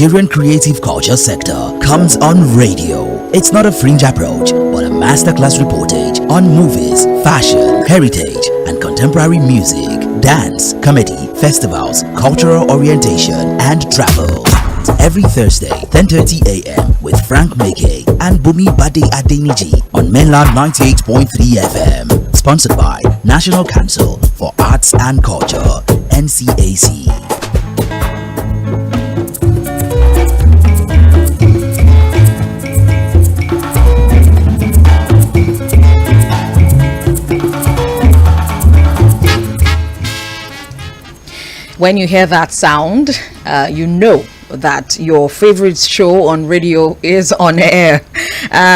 Nigerian creative culture sector comes on radio. It's not a fringe approach, but a masterclass reportage on movies, fashion, heritage, and contemporary music, dance, comedy, festivals, cultural orientation, and travel. Every Thursday, 10:30 a.m. with Frank Meke and Bumi Bade Adeniji on Mainland 98.3 FM. Sponsored by National Council for Arts and Culture, NCAC. When you hear that sound, you know that your favorite show on radio is on air.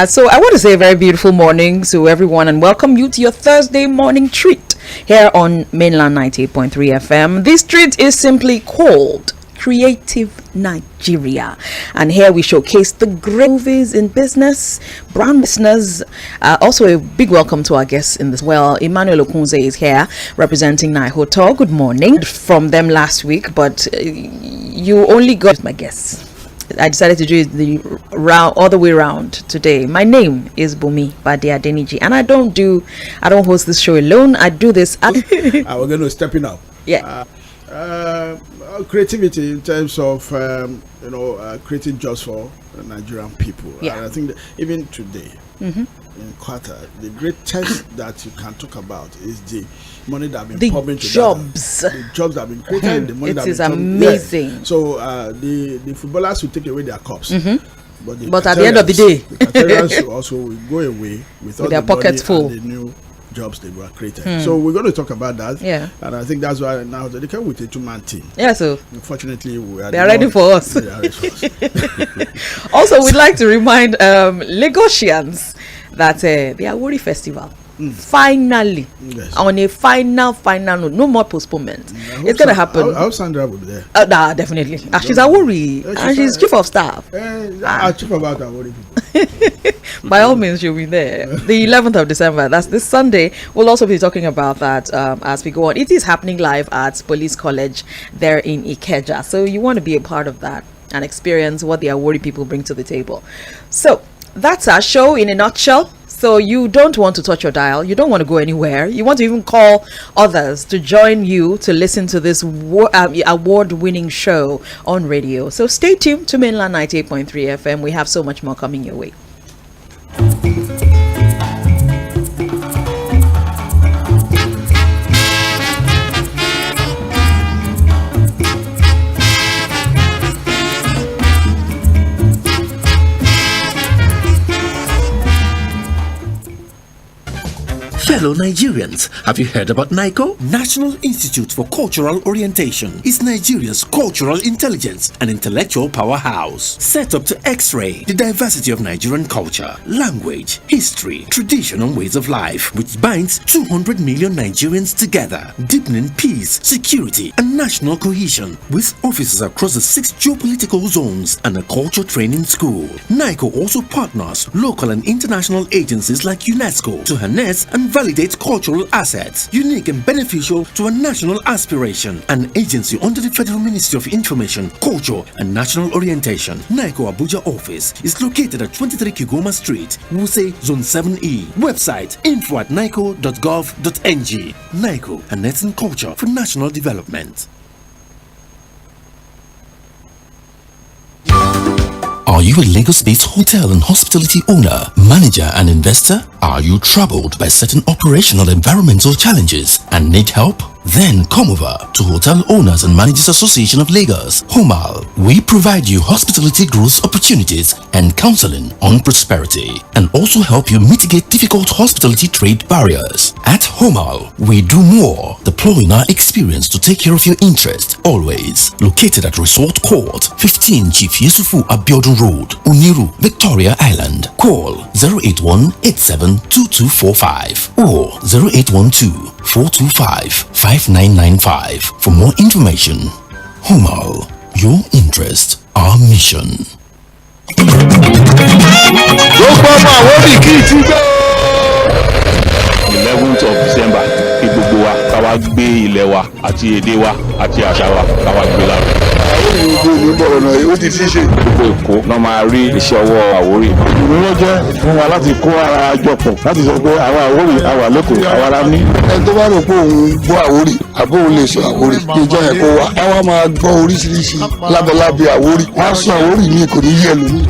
So I want to say a very beautiful morning to everyone and welcome you to your Thursday morning treat here on Mainland 98.3 FM. This treat is simply called Creative Nigeria, and here we showcase the great movies in business, brand listeners. Also a big welcome to our guests in this. Well, Emmanuel Okunze is here representing NAIJA. Good morning from them last week, but you only got my guests. I decided to do the round all the way around today. My name is Bumi Bade Adeniji, and I don't host this show alone. I do this. We're going to stepping up. Yeah. Creativity in terms of creating jobs for Nigerian people. Yeah. And I think that even today in Qatar, the greatest that you can talk about is the money that have been pumping jobs. The jobs that have been created, the money that is have been amazing. Yeah. So the footballers will take away their cups. But at the end of the day, the Qatarians also will go away with all their the pockets full. And the new jobs they were created. So we're going to talk about that. Yeah. And I think that's why now they came with a two-man team. Yeah, so unfortunately they are ready for us. They are ready for us. Also, we'd like to remind Lagosians that the Awori Festival finally on a final note, no more postponement. It's gonna happen. I hope Sandra will be there. Definitely. She's Awori and she's chief of staff. Chief about Awori people. By all means, she'll be there. The 11th of December, that's this Sunday. We'll also be talking about that as we go on. It is happening live at Police College there in Ikeja. So you want to be a part of that and experience what the Awori people bring to the table. So that's our show in a nutshell. So you don't want to touch your dial. You don't want to go anywhere. You want to even call others to join you to listen to this award-winning show on radio. So stay tuned to Mainland 98.3 FM. We have so much more coming your way. Fellow Nigerians, have you heard about NICO? National Institute for Cultural Orientation is Nigeria's cultural intelligence and intellectual powerhouse. Set up to X-ray the diversity of Nigerian culture, language, history, tradition and ways of life, which binds 200 million Nigerians together, deepening peace, security and national cohesion, with offices across the 6 geopolitical zones and a culture training school. NICO also partners local and international agencies like UNESCO to harness and validate cultural assets, unique and beneficial to a national aspiration. An agency under the Federal Ministry of Information, Culture and National Orientation. NICO Abuja office is located at 23 Kigoma Street, Wuse, Zone 7E. Website info@nico.gov.ng. NICO, harnessing culture for national development. Are you a Lagos-based hotel and hospitality owner, manager and investor? Are you troubled by certain operational environmental challenges and need help? Then come over to Hotel Owners and Managers Association of Lagos, HOMAL. We provide you hospitality growth opportunities and counseling on prosperity, and also help you mitigate difficult hospitality trade barriers. At Homal, we do more, deploying our experience to take care of your interest, always. Located at Resort Court, 15 Chief Yusufu Abiodun Road, Uniru, Victoria Island. Call 081-872245 or 0812-425-5995 for more information. Homal, your interest, our mission. Of December kí gbogbo wa ká wá gbé ilẹ̀ wa àti èdè wa àti àṣà wa ká wá gbé lárugẹ. Ó ti fi ṣe gbogbo Èkó náà máa rí iṣẹ́ ọwọ́ Àwórì. Ìdùnnú jẹ́ fún wa láti kó ara jọ pọ̀ láti sọ pé àwa Àwórì àwa lẹ́kọ̀ọ́ àwa la ní. Ẹni tó bá rò pé òun gbọ́ Àwórì àbó òun lè sọ Àwórì ìjọ yẹn kó wa káwa máa gbọ́ oríṣiríṣi lábẹ́lábẹ́ Àwórì wọ́n á sọ Àwórì ní kò ní yẹ lómi.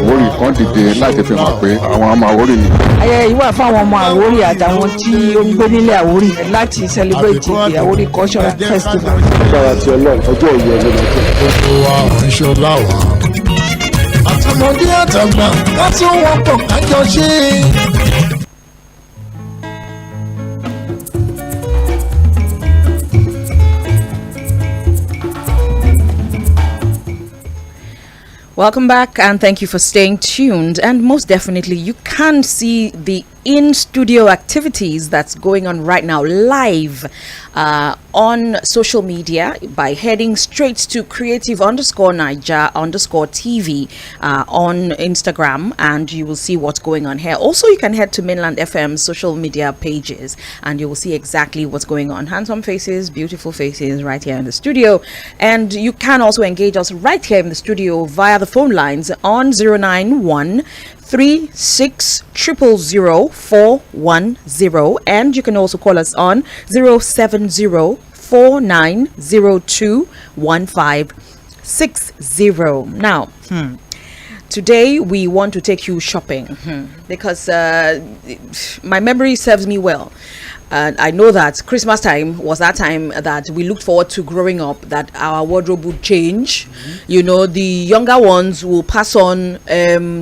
Àwórì kan dìde láti fi hàn pé àwọn ọmọ Àwórì ni. Ayẹyẹ yìí wà fáwọn ọmọ Àwórì àtàwọn tí ó ń gbé nílẹ̀ Àwórì láti celebrate the Àwórì cultural festival. Ìgbàlá ti Ọlọ́run ọjọ́ ìyẹn ló lọ sí. Gbogbo wa ìṣó láwa. Àtọmọdé àtàgbà láti wọ́n pọ̀ kájọ ṣe. Welcome back, and thank you for staying tuned. And most definitely, you can see the in-studio activities that's going on right now live on social media by heading straight to creative_NAIJA_TV on Instagram, and you will see what's going on here. Also, you can head to Mainland FM's social media pages and you will see exactly what's going on. Handsome faces, beautiful faces right here in the studio. And you can also engage us right here in the studio via the phone lines on 091 36000410, and you can also call us on 07049021560. Now, today we want to take you shopping because my memory serves me well. And I know that Christmas time was that time that we looked forward to growing up, that our wardrobe would change. You know, the younger ones will pass on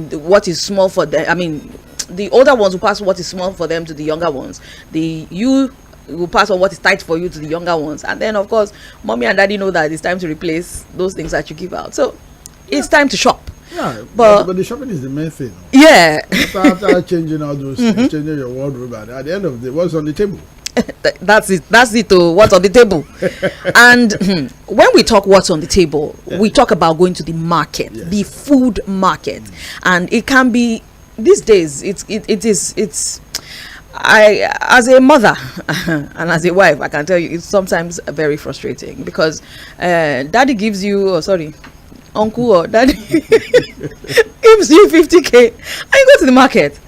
what is small for them. I mean, the older ones will pass what is small for them to the younger ones. You will pass on what is tight for you to the younger ones. And then, of course, mommy and daddy know that it's time to replace those things that you give out. So it's time to shop. Yeah, but the shopping is the main thing. Yeah. After changing all those things, changing your wardrobe, and at the end of the day, what's on the table? That's it. What's on the table? And when we talk what's on the table, we talk about going to the market, the food market, and it can be these days. It's. I, as a mother and as a wife, I can tell you it's sometimes very frustrating because daddy gives you, uncle or daddy gives you 50k and you go to the market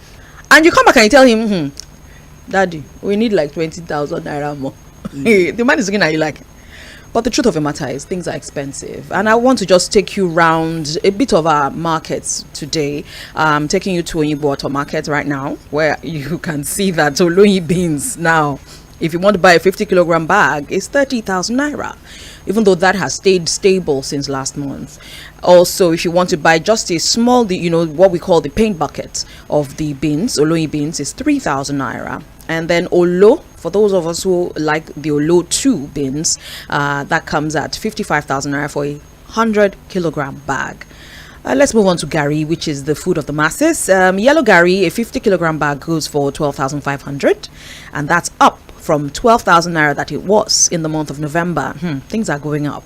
and you come back and you tell him, daddy, we need like 20,000 naira more. The man is looking at you like, but the truth of the matter is things are expensive, and I want to just take you round a bit of our markets today. I'm taking you to Onyibo market right now, where you can see that Oloyi beans now, if you want to buy a 50-kilogram bag, is 30,000 naira, even though that has stayed stable since last month. Also, if you want to buy just a small, what we call the paint bucket of the beans, Oloyi beans, is 3,000 naira. And then Olo, for those of us who like the Olo 2 beans, that comes at 55,000 naira for a 100-kilogram bag. Let's move on to Gari, which is the food of the masses. Yellow Gari, a 50-kilogram bag, goes for 12,500, and that's up from 12,000 naira that it was in the month of November. Things are going up.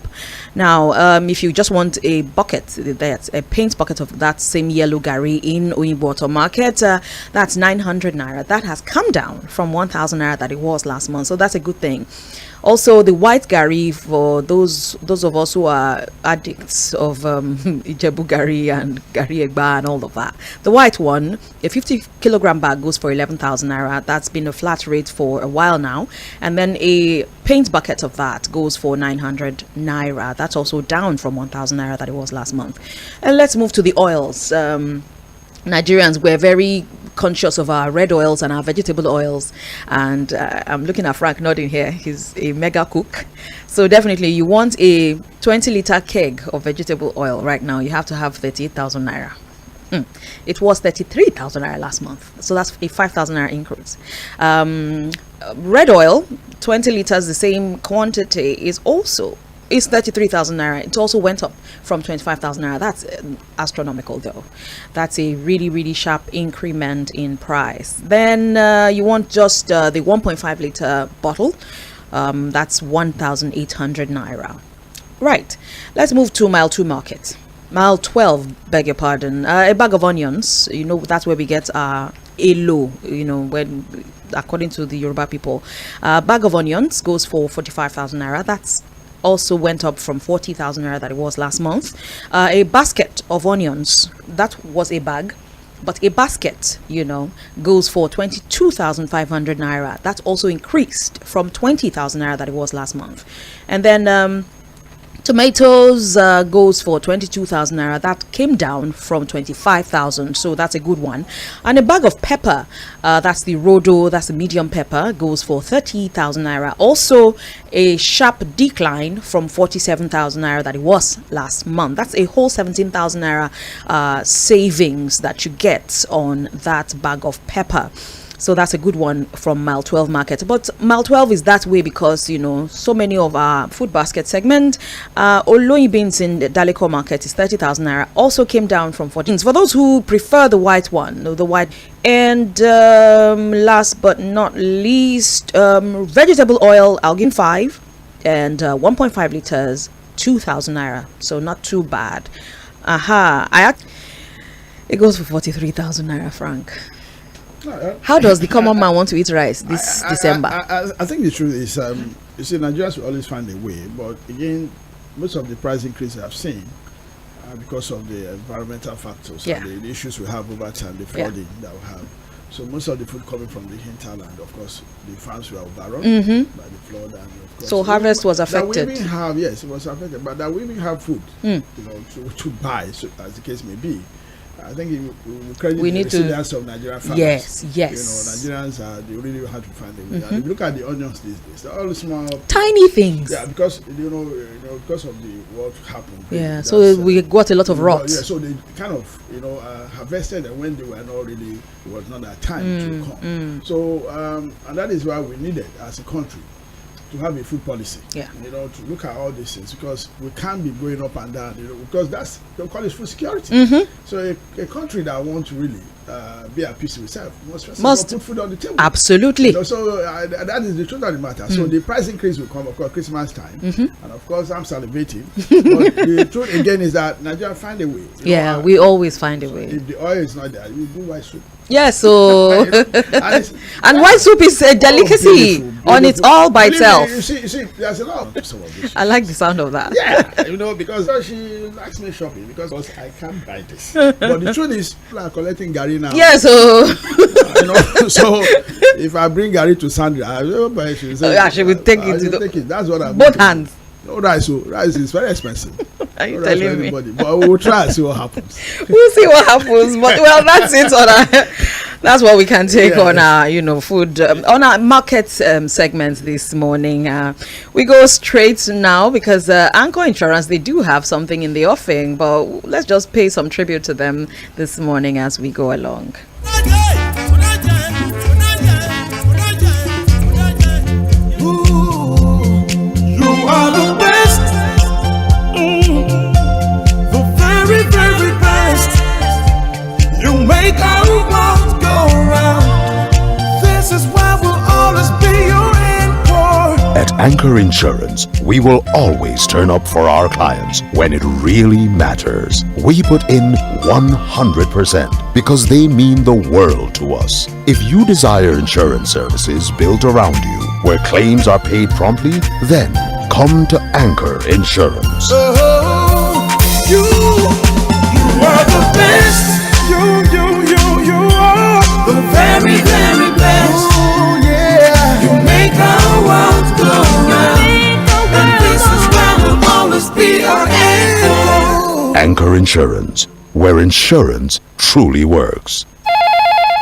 Now, if you just want a bucket, that's a paint bucket of that same yellow Gari in Onyibo market, that's 900 naira. That has come down from 1,000 naira that it was last month, so that's a good thing. Also, the white Gari, for those of us who are addicts of Ijebu Gari and Gari Egba and all of that, the white one, a 50-kilogram bag goes for 11,000 naira. That's been a flat rate for a while now. And then a paint bucket of that goes for 900 naira. That's also down from 1,000 naira that it was last month. And let's move to the oils. Nigerians, we're very conscious of our red oils and our vegetable oils, and I'm looking at Frank nodding here. He's a mega cook, so definitely you want a 20-liter keg of vegetable oil right now. You have to have 38,000 naira. It was 33,000 naira last month, so that's a 5,000 naira increase. red oil, 20 liters, the same quantity, is 33,000 naira. It also went up from 25,000 naira. That's astronomical, though. That's a really, really sharp increment in price. Then you want just the 1.5 liter bottle. That's 1,800 naira. Right. Let's move to mile 2 market. Mile 12, beg your pardon. A bag of onions. That's where we get elo. When according to the Yoruba people, a bag of onions goes for 45,000 naira. That's also went up from 40,000 naira that it was last month. A basket of onions, that was a bag, but a basket, goes for 22,500 naira. That also increased from 20,000 naira that it was last month. And then tomatoes goes for 22,000 naira. That came down from 25,000, so that's a good one. And a bag of pepper, that's the Rodo, that's the medium pepper, goes for 30,000 naira. Also a sharp decline from 47,000 naira that it was last month. That's a whole 17,000 naira savings that you get on that bag of pepper. So that's a good one from mile 12 market. But mile 12 is that way because, so many of our food basket segment, Oloyi beans in the Daleko market is 30,000 naira. Also came down from 14. For those who prefer the white one, the white. And last but not least, vegetable oil, I'll give 5. And 1.5 liters, 2,000 naira. So not too bad. It goes for 43,000 naira, Frank. How does the common man want to eat rice this December? I think the truth is, you see, Nigerians will always find a way. But again, most of the price increase I've seen because of the environmental factors and the issues we have over time, the flooding that we have. So most of the food coming from the hinterland, of course, the farms were overrun by the flood, and of course, so harvest was affected. That we even have, yes, it was affected, but that we even have food, to buy, so, as the case may be. I think we credit the resilience of Nigerian farmers. Yes. Nigerians they really have to find a way. And if you look at the onions these days, they're all small, tiny things. Yeah, because because of what happened. Yeah, so we got a lot of rot. Yeah, so they kind of harvested, and when they were not really, it was not that time to come. So and that is why we needed as a country to have a food policy, to look at all these things, because we can't be going up and down, because that's, they call it food security. So a country that wants to really be at peace with itself must put food on the table. Absolutely. So that is the truth of the matter. So the price increase will come, of course, Christmas time, and of course I'm salivating. But the truth again is that Nigeria find a way. We always find a way. If the oil is not there, you do white soup. Yes, so and white soup is a delicacy on its all by itself. You see, there's a lot of some of this. I like the sound of that. Yeah, because she likes me shopping because I can't buy this. But the truth is, people are collecting Gary now. Yeah, so so if I bring Gary to Sandra, she will take it. That's what I'm both hands. No rice, rice is very expensive. Are you telling me? But we'll try and see what happens. We'll see what happens. But that's it on our. That's what we can take on our, food on our market segment this morning. We go straight now because Anchor Insurance, they do have something in the offing, but let's just pay some tribute to them this morning as we go along. Make our world go round. This is why we'll always be your anchor. At Anchor Insurance, we will always turn up for our clients when it really matters. We put in 100% because they mean the world to us. If you desire insurance services built around you, where claims are paid promptly, then come to Anchor Insurance. You are the best. You are the very, very best. Oh, yeah. You make our world go round. And this is why we'll always be our anchor. Anchor Insurance, where insurance truly works.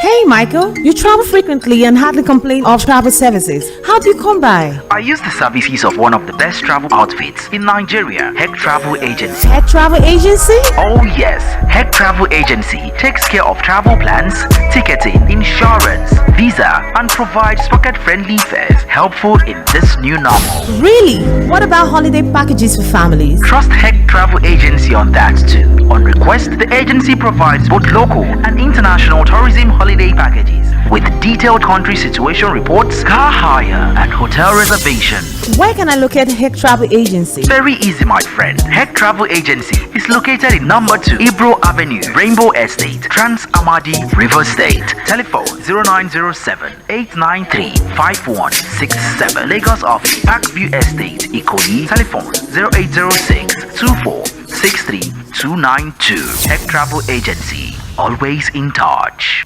Hey Michael, you travel frequently and hardly complain of travel services. How do you come by? I use the services of one of the best travel outfits in Nigeria, Heck Travel Agency. Heck Travel Agency? Oh yes, Heck Travel Agency takes care of travel plans, ticketing, insurance, visa, and provides pocket-friendly fares helpful in this new normal. Really? What about holiday packages for families? Trust Heck Travel Agency on that too. On request, the agency provides both local and international tourism holiday packages with detailed country situation reports, car hire, and hotel reservation. Where can I locate Heck Travel Agency? Very easy, my friend. Heck Travel Agency is located in number 2 Ibro Avenue, Rainbow Estate, Trans Amadi, River State. Telephone 0907-893-5167. Lagos office, Parkview Estate, Ikoyi. Telephone 0806-24-63292. Heck Travel Agency, always in touch.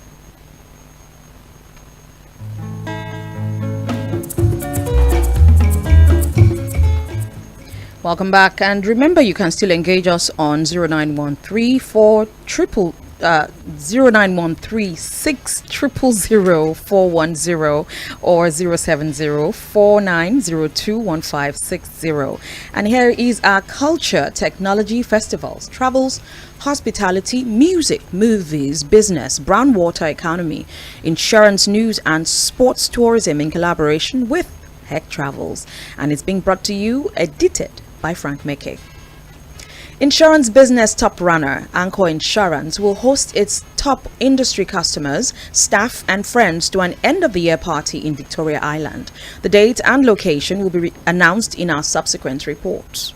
Welcome back, and remember you can still engage us on 0913 0913-6000410 or 070-4902-1560. And here is our culture, technology, festivals, travels, hospitality, music, movies, business, brown water economy, insurance news, and sports tourism in collaboration with Heck Travels. And it's being brought to you, edited by Frank Meke. Insurance business top runner Anchor Insurance will host its top industry customers, staff, and friends to an end-of-the-year party in Victoria Island. The date and location will be announced in our subsequent reports.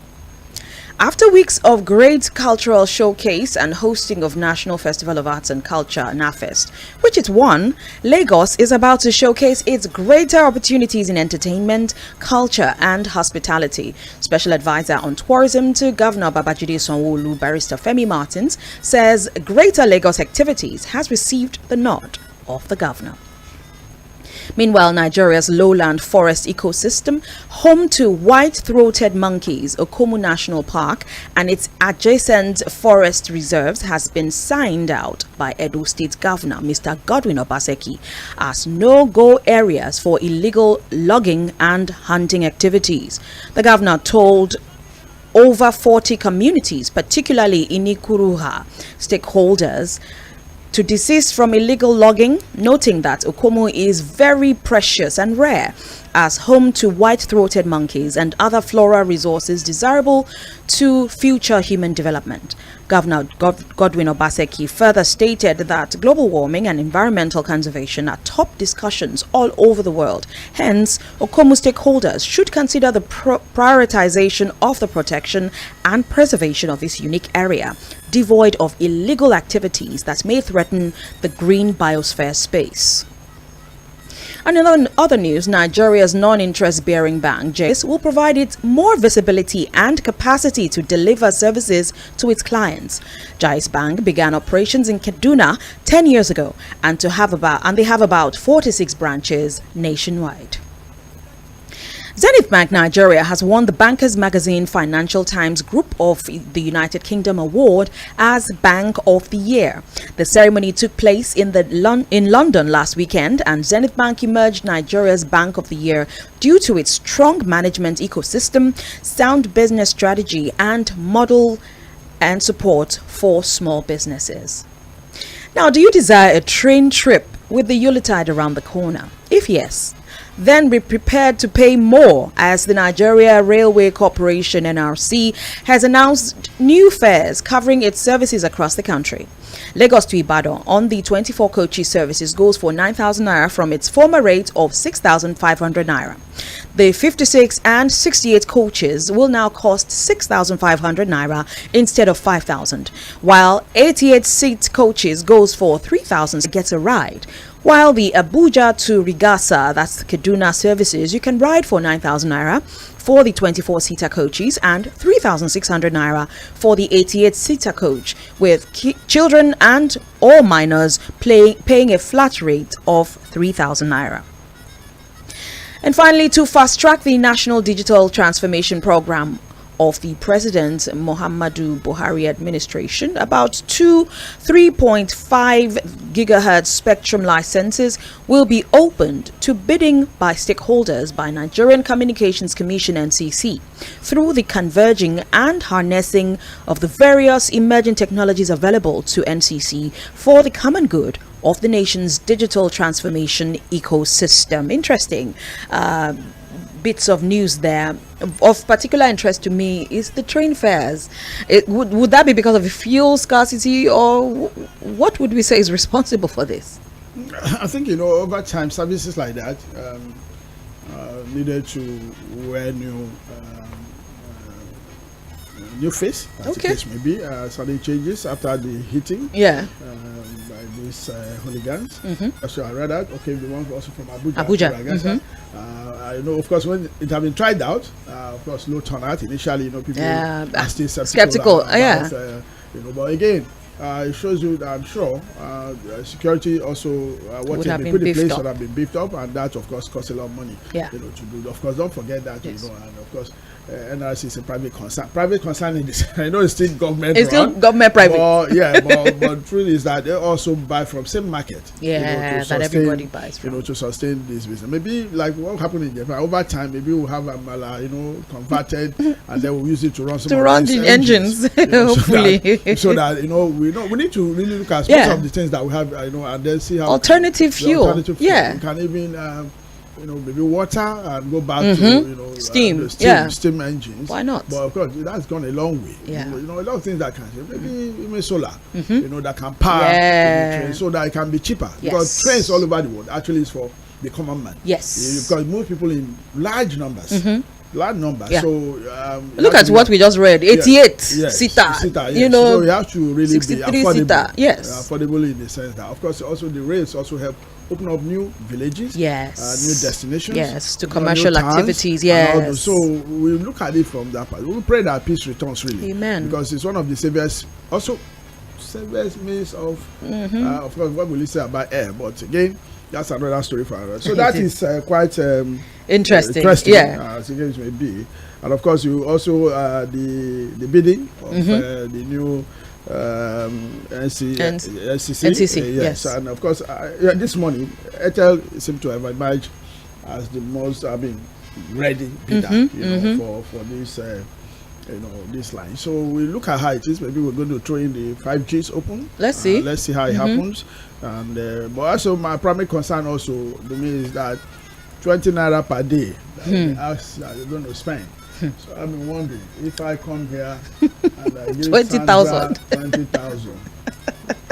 After weeks of great cultural showcase and hosting of National Festival of Arts and Culture, NAFEST, which it won, Lagos is about to showcase its greater opportunities in entertainment, culture, and hospitality. Special advisor on tourism to Governor Babajide Sanwo-Olu, Barrister Femi Martins, says Greater Lagos activities has received the nod of the governor. Meanwhile, Nigeria's lowland forest ecosystem, home to white-throated monkeys, Okomu National Park, and its adjacent forest reserves, has been signed out by Edo State Governor Mr. Godwin Obaseki as no-go areas for illegal logging and hunting activities. The governor told over 40 communities, particularly in Ikuruha, stakeholders, to desist from illegal logging, noting that Okomu is very precious and rare as home to white-throated monkeys and other flora resources desirable to future human development. Governor Godwin Obaseki further stated that global warming and environmental conservation are top discussions all over the world. Hence, Okomu stakeholders should consider the prioritization of the protection and preservation of this unique area, devoid of illegal activities that may threaten the green biosphere space. And in other news, Nigeria's non-interest-bearing bank, JAIS, will provide it more visibility and capacity to deliver services to its clients. JAIS Bank began operations in Kaduna 10 years ago, and they have about 46 branches nationwide. Zenith Bank Nigeria has won the Bankers Magazine Financial Times Group of the United Kingdom Award as Bank of the Year. The ceremony took place in London last weekend, and Zenith Bank emerged Nigeria's Bank of the Year due to its strong management ecosystem, sound business strategy, and model and support for small businesses. Now, do you desire a train trip with the Yuletide around the corner? If yes, then be prepared to pay more, as the Nigeria Railway Corporation (NRC) has announced new fares covering its services across the country. Lagos to Ibadan on the 24 coaches services goes for 9,000 naira from its former rate of 6,500 naira. The 56 and 68 coaches will now cost 6,500 naira instead of 5,000, while 88 seat coaches goes for 3,000 gets a ride. While the Abuja to Rigasa, that's the Kaduna services, you can ride for 9,000 naira for the 24-seater coaches and 3,600 naira for the 88-seater coach, with children and all minors paying a flat rate of 3,000 naira. And finally, to fast-track the National Digital Transformation Program, of the President Muhammadu Buhari administration, about 3.5 gigahertz spectrum licenses will be opened to bidding by stakeholders by Nigerian Communications Commission (NCC) through the converging and harnessing of the various emerging technologies available to NCC for the common good of the nation's digital transformation ecosystem. Interesting bits of news there. Of particular interest to me is the train fares. Would that be because of the fuel scarcity, or what would we say is responsible for this? I think, over time, services like that needed to wear new face, as the case may be. Sudden changes after the hitting by these hooligans. So I read that. Okay, the one also from Abuja. I know, of course, when it had been tried out, of course, low turnout initially. People are still skeptical. But again, it shows you that I'm sure security also what has been put in place would have been beefed up, and that of course costs a lot of money. To do. Of course, don't forget that. And of course, NRC is a private concern. Private concern in this, I know it's still government. It's still government private. But truth is that they also buy from same market. That everybody buys from. To sustain this business. Maybe like what happened in Japan over time. Maybe we'll have Amala, converted, and then we'll use it to run some the engines. Hopefully, so that we need to really look at most of the things that we have, and then see how alternative fuel. We can even maybe water and go back to steam engines. Why not? But of course, that's gone a long way. A lot of things that can maybe even solar, that can power the train so that it can be cheaper. Because trains all over the world actually is for the common man. Yes. Because move people in large numbers. Large number. So look at what we just read. 88 seater. So you have to really be affordable. Affordable in the sense that, of course, also the rails also help open up new villages, new destinations, to commercial activities. So we look at it from that part. We pray that peace returns really. Amen. Because it's one of the safest means of course, what will you say about air? But again, that's another story for us. So that is quite interesting. As the case may be, and of course, you also the bidding of the new NCC. Yes, and of course, this morning, Airtel seemed to have emerged as the most ready bidder, for this. This line. So we look at how it is. Maybe we're going to throw in the 5Gs open. Let's see. Let's see how it happens. And but also my primary concern also to me is that 20 naira per day that they're going to spend. So I've been wondering if I come here and I give 20,000. 20,000.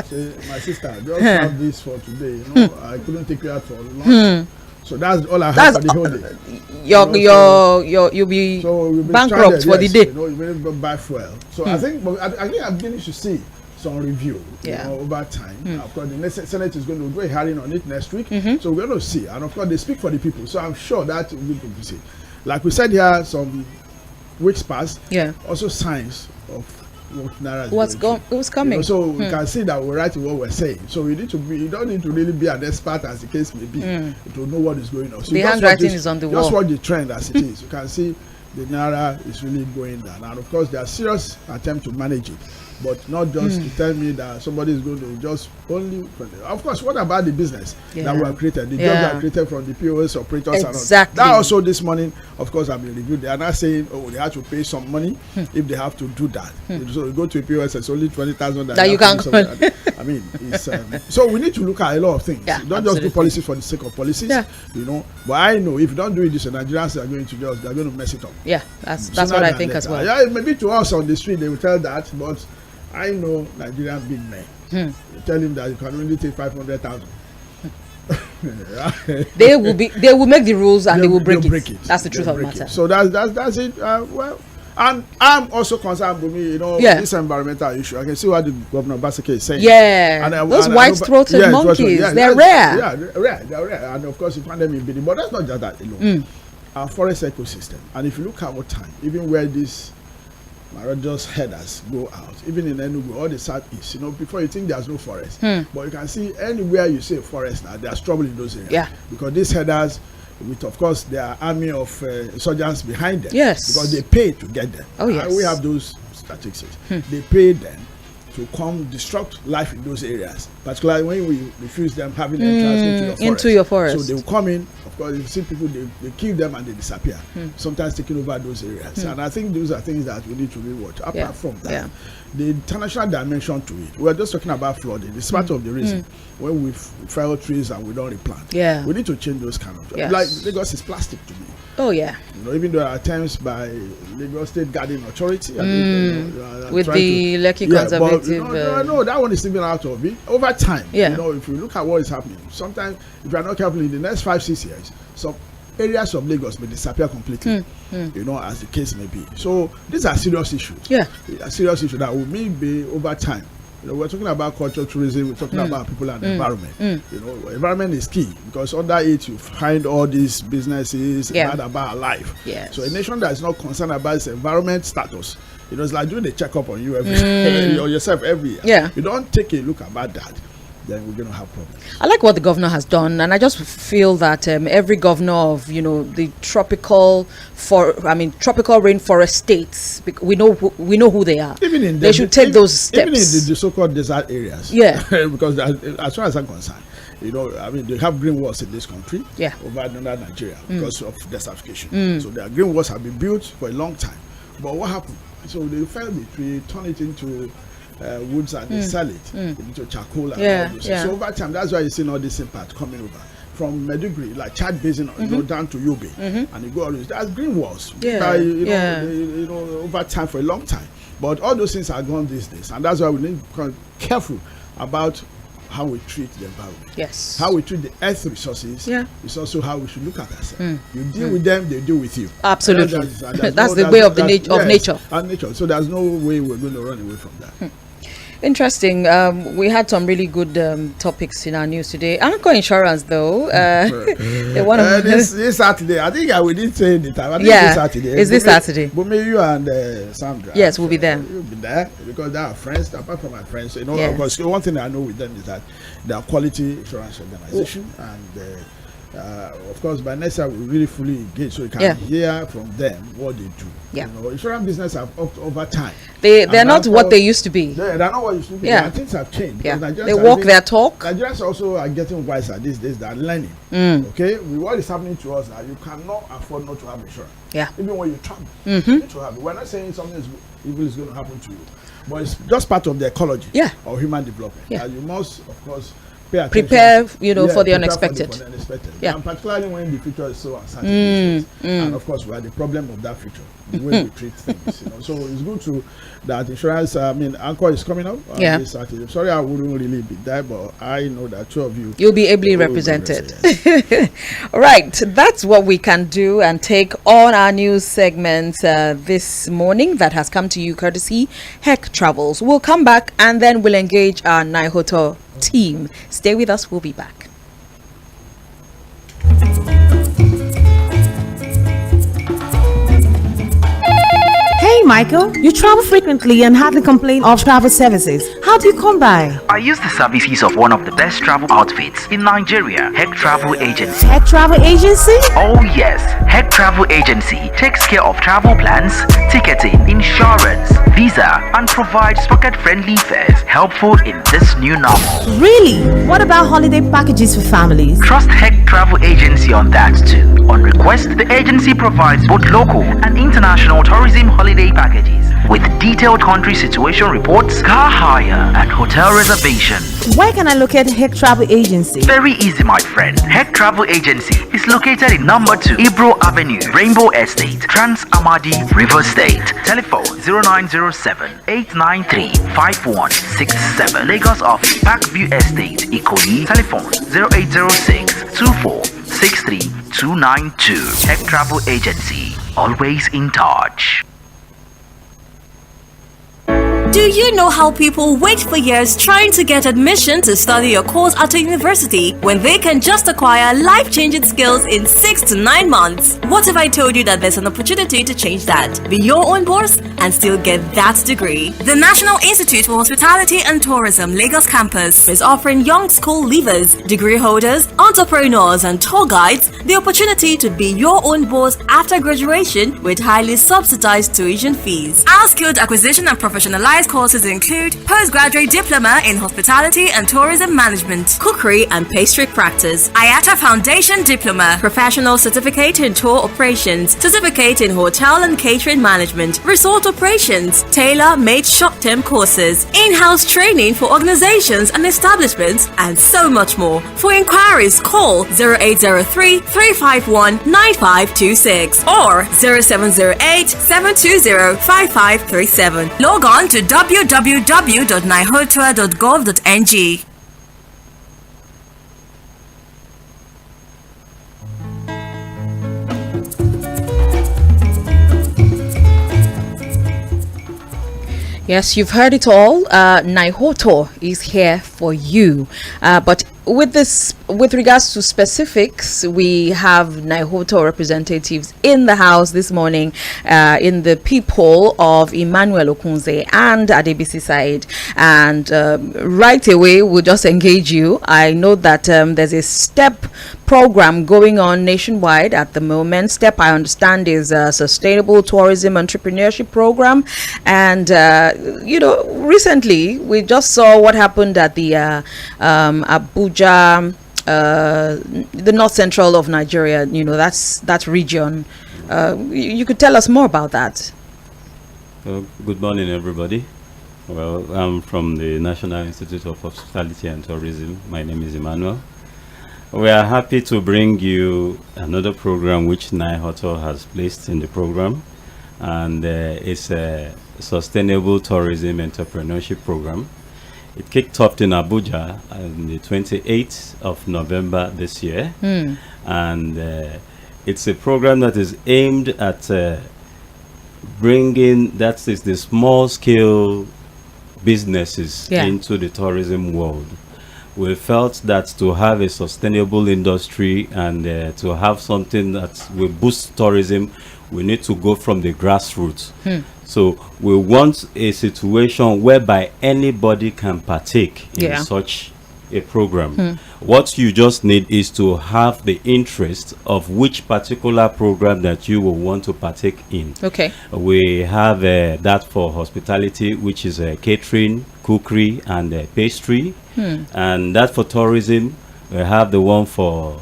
Say, my sister, just have this for today. I couldn't take you out for lunch. So that's all I have for the whole day. You'll be bankrupt for the day. You will buy fuel. So I think I'm beginning to see some review over time. Of course, the Senate is going to do a hearing on it next week. So we're going to see. And of course, they speak for the people. So I'm sure that will be to see. Like we said here, some weeks past. Also signs of what's coming. So we can see that we're right in what we're saying. So you don't need to really be an expert, as the case may be, to know what is going on. So the handwriting is on the wall. Just watch the trend as it is. You can see the naira is really going down, and of course there are serious attempts to manage it, but not just to tell me that somebody is going to just only. Of course, what about the business that we have created? The jobs that are created from the POS operators. Exactly. And that also this morning, of course, have been reviewed. They are not saying, they have to pay some money if they have to do that. So you go to a POS, it's only 20,000 that you can. I mean, it's so we need to look at a lot of things. Don't just do policies for the sake of policies. But I know if you don't do it, the Nigerians are going to they're going to mess it up. That's what I think as well. Maybe to us on the street they will tell that, but I know Nigerian big men. You tell him that you can only take 500,000. They will make the rules and they will break it. That's the truth of the matter. So that's it. And I'm also concerned with me, this environmental issue. I can see what the Governor Basike is saying. Those white-throated monkeys, they're rare. They're rare. And of course, you find them in bidding. But that's not just that alone. Our forest ecosystem. And if you look at what time, even where these marauders headers go out, even in Enugu, all the southeast, before you think there's no forest. But you can see anywhere you see a forest now, there's trouble in those areas. Because these headers, with, of course, their army of soldiers behind them. Yes. Because they pay to get them. Oh, yes. We have those statistics. They pay them to come disrupt life in those areas, particularly when we refuse them having entrance into your forest. So they will come in. Of course, you see people, they kill them and they disappear. Sometimes taking over those areas. And I think those are things that we need to rewatch. Apart from that, the international dimension to it. We're just talking about flooding. It's part of the reason when we fell trees and we don't replant. Yeah. We need to change those kind of. Yes. Like Lagos is plastic to me. Oh yeah. Even though there are attempts by Lagos State Garden Authority with the Lekki Conservative. But, no, that one is still out of it. Over time, if you look at what is happening, sometimes if you are not careful in the next 5-6 years, some areas of Lagos may disappear completely. As the case may be. So these are serious issues. Yeah, a serious issue that will be over time. We're talking about cultural tourism. We're talking about people and the environment. Environment is key because under it you find all these businesses that about life. Yes. So a nation that is not concerned about its environment status, it's like doing a checkup on you yourself every year. Yeah. You don't take a look about that, then we're going to have problems. I like what the governor has done, and I just feel that every governor of the tropical rainforest states, we know who they are. Even in they should take those steps. Even in the so-called desert areas. Yeah. Because as far as I'm concerned, they have green walls in this country. Yeah. Over under Nigeria because of desertification. So their green walls have been built for a long time. But what happened? So they fell the tree, turn it into woods and they sell it into charcoal and all those. So over time, that's why you see all this impact coming over from Maiduguri, like Chad Basin, down to Yobe, and you go all this. That's green walls. Over time for a long time. But all those things are gone these days, and that's why we need to be careful about how we treat the environment. Yes. How we treat the earth resources is also how we should look at ourselves. You deal with them, they deal with you. Absolutely. That's the way of nature. And nature. So there's no way we're going to run away from that. Interesting. We had some really good topics in our news today. Anchor Insurance, though. This Saturday, I think we didn't say the time. I think this Saturday. Is this Saturday? But maybe you and Sandra. Yes, we'll be there. You'll be there because they are friends. Apart from my friends, because one thing I know with them is that they are quality insurance organization, and of course, by next year we really fully engage, so you can hear from them what they do. Yeah. Insurance business have upped over time. They're not what they used to be. They're not what used to be. Yeah. And things have changed. Yeah. They walk their talk. Nigerians also are getting wiser these days. They're learning. Okay, with what is happening to us now, you cannot afford not to have insurance. Yeah. Even when you travel, you need to have it. We're not saying something evil is going to happen to you, but it's just part of the ecology of human development. Yeah. You must, of course, prepare for the unexpected. Yeah. And particularly when the future is so uncertain. And of course we are the problem of that future, the way we treat things. So it's good to that insurance. Anchor is coming up this Saturday. Sorry I wouldn't really be there, but I know that two of you'll be ably represented. Right, that's what we can do and take on our news segment this morning that has come to you courtesy Heck Travels. We'll come back and then we'll engage our NAIJA team. Stay with us, we'll be back. Hey Michael, you travel frequently and hardly complain of travel services. How do you come by? I use the services of one of the best travel outfits in Nigeria, Heck Travel Agency. Heck Travel Agency? Oh yes, Heck Travel Agency takes care of travel plans, ticketing, insurance, visa, and provides pocket-friendly fares helpful in this new normal. Really? What about holiday packages for families? Trust Heck Travel Agency on that too. On request, the agency provides both local and international tourism holiday packages with detailed country situation reports, car hire, and hotel reservation. Where can I locate Heck Travel Agency? Very easy, my friend. Heck Travel Agency is located in number 2 Ibro Avenue, Rainbow Estate, Trans Amadi, River State. Telephone 0907-893-5167. Lagos office, Parkview Estate, Ikoyi. Telephone 0806-2463-292. Heck Travel Agency, always in touch. Do you know how people wait for years trying to get admission to study a course at a university when they can just acquire life-changing skills in 6 to 9 months? What if I told you that there's an opportunity to change that? Be your own boss and still get that degree. The National Institute for Hospitality and Tourism Lagos campus is offering young school leavers, degree holders, entrepreneurs and tour guides the opportunity to be your own boss after graduation with highly subsidized tuition fees. Our skilled acquisition and professionalized courses include postgraduate diploma in hospitality and tourism management, cookery and pastry practice, IATA Foundation diploma, professional certificate in tour operations, certificate in hotel and catering management, resort operations, tailor-made short-term courses, in-house training for organizations and establishments, and so much more. For inquiries, call 0803 351 9526 or 0708 720 5537. Log on to www.naihotour.gov.ng. Yes, you've heard it all. NAIJA is here for you. But with regards to specifics, we have NAIJA representatives in the house this morning, in the peephole of Emmanuel Okunze and Adebisi side. And right away, we'll just engage you. I know that there's a STEP program going on nationwide at the moment. STEP, I understand, is a Sustainable Tourism Entrepreneurship Program. And, recently, we just saw what happened at the Abuja, the north central of Nigeria, that's that region. You could tell us more about that. Good morning, everybody. Well, I'm from the National Institute of Hospitality and Tourism. My name is Emmanuel. We are happy to bring you another program which NAIJA has placed in the program, and it's a Sustainable Tourism Entrepreneurship Program. It kicked off in Abuja on the 28th of November this year, and it's a program that is aimed at bringing the small-scale businesses into the tourism world. We felt that to have a sustainable industry and to have something that will boost tourism, we need to go from the grassroots. So we want a situation whereby anybody can partake in such a program. What you just need is to have the interest of which particular program that you will want to partake in. Okay. We have that for hospitality, which is catering, cookery, and pastry. And that for tourism, we have the one for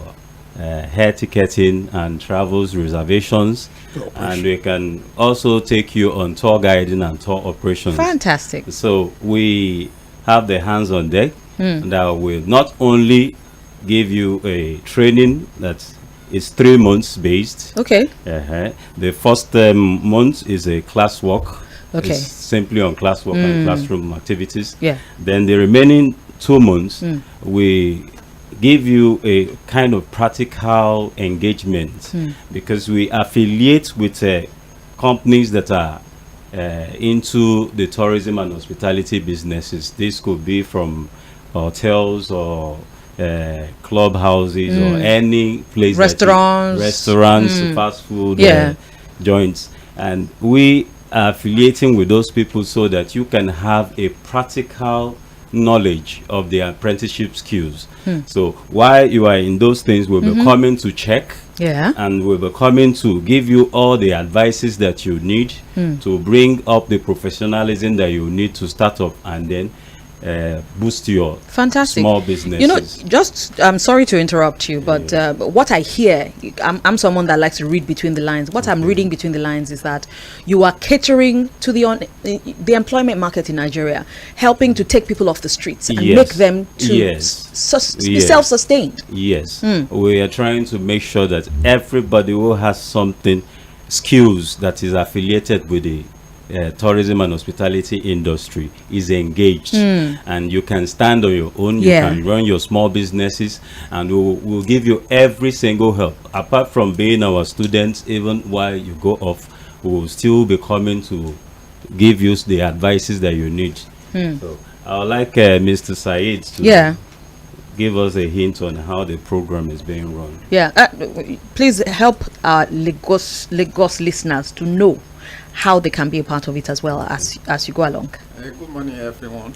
air ticketing and travels reservations, and we can also take you on tour guiding and tour operations. Fantastic. So we have the hands on deck that will not only give you a training that is 3 months based. Okay. The first month is a classwork. Okay. It's simply on classwork and classroom activities. Yeah. Then the remaining 2 months, we give you a kind of practical engagement because we affiliate with companies that are into the tourism and hospitality businesses. This could be from hotels or clubhouses or any place, restaurants, fast food joints, and we are affiliating with those people so that you can have a practical knowledge of the apprenticeship skills. So while you are in those things, we'll be coming to check, and we'll be coming to give you all the advices that you need to bring up the professionalism that you need to start up and then boost your small businesses. I'm sorry to interrupt you, but what I hear, I'm someone that likes to read between the lines. What I'm reading between the lines is that you are catering to the employment market in Nigeria, helping to take people off the streets and make them to be self-sustained. Yes, we are trying to make sure that everybody who has skills that is affiliated with the tourism and hospitality industry is engaged, and you can stand on your own. You can run your small businesses, and we'll give you every single help. Apart from being our students, even while you go off, we will still be coming to give you the advices that you need. So I would like Mr. Said to give us a hint on how the program is being run. Please help our Lagos listeners to know how they can be a part of it as well as you go along. Good morning, everyone.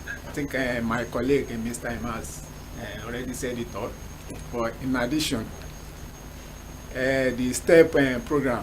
I think my colleague, Mr. Imas, already said it all. But in addition, the STEP program